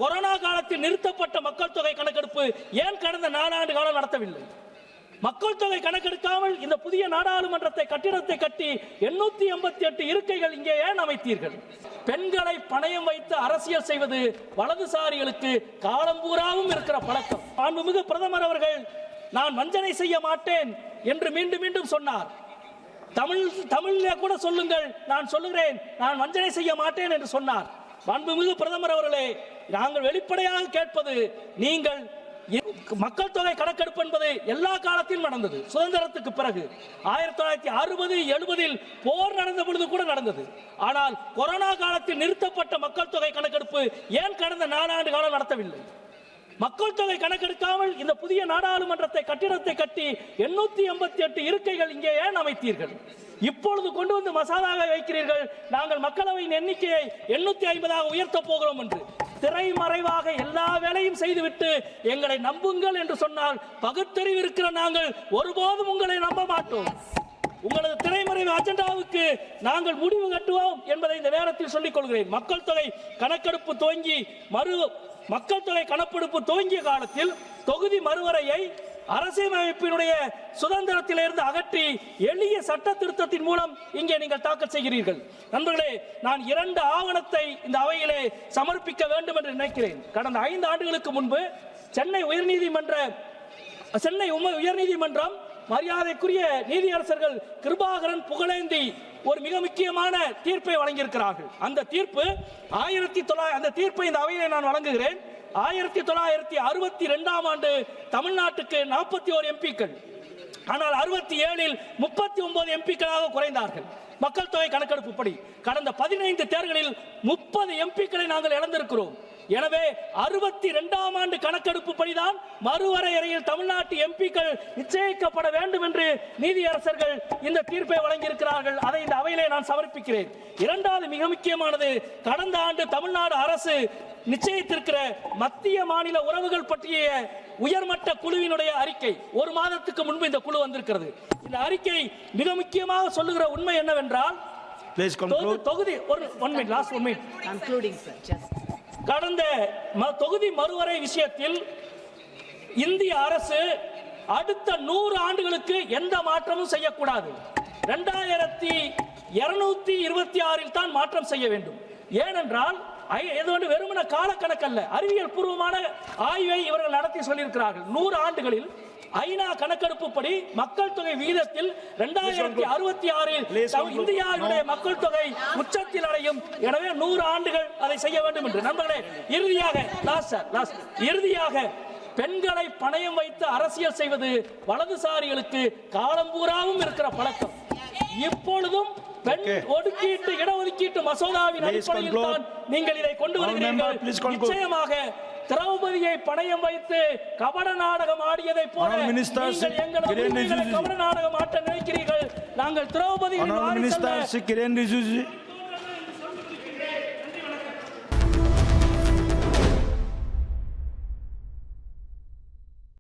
Corona காலத்தில் நிறுத்தப்பட்ட மக்கள் தொகை கணக்கெடுப்பு ஏன் கடந்த 4 ஆண்டு காலம் நடத்தவில்லை? மக்கள் தொகை கணக்கெடுக்காமல் இந்த புதிய நாடாளுமன்றத்தை கட்டிடத்தை கட்டி 888 இருக்கைகள் இங்கே ஏன் அமைத்தீர்கள்? பெண்களை பணயம் வைத்து அரசியல் செய்வது வலதுசாரிகளுக்கு காலம்பூராவும் இருக்கிற பழக்கம். மாண்புமிகு பிரதமர் அவர்கள் நான் வஞ்சனை செய்ய மாட்டேன் என்று மீண்டும் மீண்டும் சொன்னார். தமிழிலே கூட சொல்லுங்கள், நான் சொல்லுகிறேன், நான் வஞ்சனை செய்ய மாட்டேன் என்று சொன்னார். மாண்புமிகு பிரதமர் அவர்களே, நாங்கள் வெளிப்படையாக கேட்பது, நீங்கள் மக்கள் தொகை கணக்கெடுப்பு என்பது எல்லா காலத்திலும் நடந்தது. சுதந்திரத்துக்கு பிறகு 1960, 70 போர் நடந்த பொழுது கூட நடந்தது. ஆனால் கொரோனா காலத்தில் நிறுத்தப்பட்ட மக்கள் தொகை கணக்கெடுப்பு ஏன் கடந்த 4 ஆண்டு காலம் நடத்தவில்லை? மக்கள் தொகை கணக்கெடுக்காமல் இந்த புதிய நாடாளுமன்றத்தை கட்டிடத்தை கட்டி 888 இருக்கைகள் இங்கே ஏன் அமைத்தீர்கள்? இப்பொழுது கொண்டு வந்து மசோதாவை வைக்கிறீர்கள், நாங்கள் மக்களவையின் எண்ணிக்கையை 850 உயர்த்த போகிறோம் என்று. திரைமறைவாக எல்லா வேலையும் செய்துவிட்டு எங்களை நம்புங்கள் என்று சொன்னால் பகுத்தறிவு இருக்கிற நாங்கள் ஒருபோதும் உங்களை நம்ப மாட்டோம். உங்களது திரைமறைவு அஜெண்டாவுக்கு நாங்கள் முடிவு கட்டுவோம் என்பதை இந்த நேரத்தில் சொல்லிக் கொள்கிறேன். மக்கள் தொகை கணக்கெடுப்பு துவங்கிய காலத்தில் தொகுதி மறுவரையை அரசியலமைப்பினுடைய சுதந்திரத்திலிருந்து அகற்றி எளிய சட்ட திருத்தத்தின் மூலம் இங்கே நீங்கள் தாக்கல் செய்கிறீர்கள். நண்பர்களே, நான் 2 ஆவணத்தை இந்த அவையிலே சமர்ப்பிக்க வேண்டும் என்று நினைக்கிறேன். கடந்த 5 ஆண்டுகளுக்கு முன்பு சென்னை உயர்நீதிமன்றம் மரியாதைக்குரிய நீதியரசர்கள் கிருபாகரன், புகழேந்தி ஒரு மிக முக்கியமான தீர்ப்பை வழங்கியிருக்கிறார்கள். அந்த தீர்ப்பை இந்த அவையிலே நான் வழங்குகிறேன். 1962 ஆண்டு தமிழ்நாட்டுக்கு 41 எம்பிக்கள், ஆனால் 67 39 எம்பிக்களாக குறைந்தார்கள். மக்கள் தொகை கணக்கெடுப்பு படி கடந்த 15 தேர்தலில் 30 எம்பிக்களை நாங்கள் இழந்திருக்கிறோம். எனவே 62 ஆண்டு கணக்கெடுப்பு படிதான் மறுவரையறையில் தமிழ்நாட்டு எம்பிக்கள் நிச்சயிக்கப்பட வேண்டும் என்று நீதியரசர்கள் இந்த தீர்ப்பை வழங்கியிருக்கிறார்கள். அதை இந்த அவையிலே நான் சமர்ப்பிக்கிறேன். இரண்டாவது மிக முக்கியமானது, கடந்த ஆண்டு தமிழ்நாடு அரசு நிச்சயித்திருக்கிற மத்திய மாநில உறவுகள் பற்றிய உயர்மட்ட குழுவினுடைய அறிக்கை. 1 மாதத்துக்கு முன்பு இந்த குழு வந்திருக்கிறது. இந்த அறிக்கை மிக முக்கியமாக சொல்லுகிற உண்மை என்னவென்றால், கடந்த தொகுதி மறுவரை விஷயத்தில் இந்திய அரசு அடுத்த 100 ஆண்டுகளுக்கு எந்த மாற்றமும் செய்யக்கூடாது. 2226 தான் மாற்றம் செய்ய வேண்டும். ஏனென்றால் வெறுமன காலக்கணக்கல்ல, அறிவியல் பூர்வமான ஆய்வை இவர்கள் நடத்தி சொல்லியிருக்கிறார்கள். 100 ஆண்டுகளில் ஐநா கணக்கெடுப்பு படி மக்கள் தொகை விகிதத்தில் 2066 இந்தியாவுடைய மக்கள் தொகை உச்சத்தில் அடையும். எனவே 100 ஆண்டுகள் அதை செய்ய வேண்டும் என்று. நண்பர்களே, இறுதியாக பெண்களை பணயம் வைத்து அரசியல் செய்வது வலதுசாரிகளுக்கு காலம்பூராவும் இருக்கிற பழக்கம். இப்பொழுதும் பெண் ஒதுக்கீட்டு இடஒதுக்கீட்டு மசோதாவின் அடிப்படையில் தான் நீங்கள் இதை கொண்டு வருகிறீர்கள். நிச்சயமாக திரௌபதியை பணயம் வைத்து கபட நாடகம் ஆடியதை போல நீங்கள் எங்களை கபட நாடகம் ஆட்ட நினைக்கிறீர்கள். நாங்கள் திரௌபதியின்